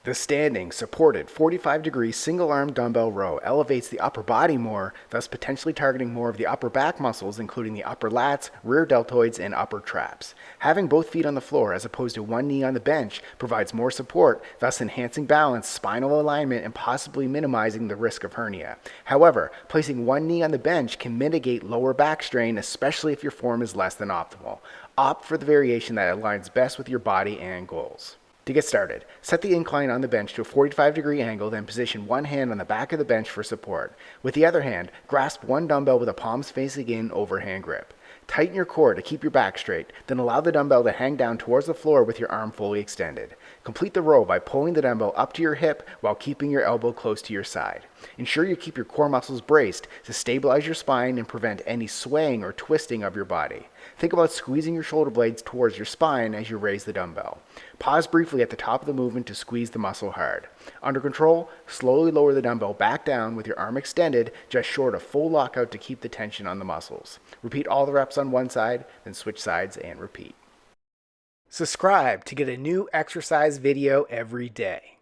The standing, supported, 45-degree single-arm dumbbell row elevates the upper body more, thus potentially targeting more of the upper back muscles, including the upper lats, rear deltoids, and upper traps. Having both feet on the floor as opposed to one knee on the bench provides more support, thus enhancing balance, spinal alignment, and possibly minimizing the risk of hernia. However, placing one knee on the bench can mitigate lower back strain, especially if your form is less than optimal. Opt for the variation that aligns best with your body and goals. To get started, set the incline on the bench to a 45-degree angle, then position one hand on the back of the bench for support. With the other hand, grasp one dumbbell with the palms facing in, overhand grip. Tighten your core to keep your back straight, then allow the dumbbell to hang down towards the floor with your arm fully extended. Complete the row by pulling the dumbbell up to your hip while keeping your elbow close to your side. Ensure you keep your core muscles braced to stabilize your spine and prevent any swaying or twisting of your body. Think about squeezing your shoulder blades towards your spine as you raise the dumbbell. Pause briefly at the top of the movement to squeeze the muscle hard. Under control, slowly lower the dumbbell back down with your arm extended, just short of full lockout to keep the tension on the muscles. Repeat all the reps on one side, then switch sides and repeat. Subscribe to get a new exercise video every day.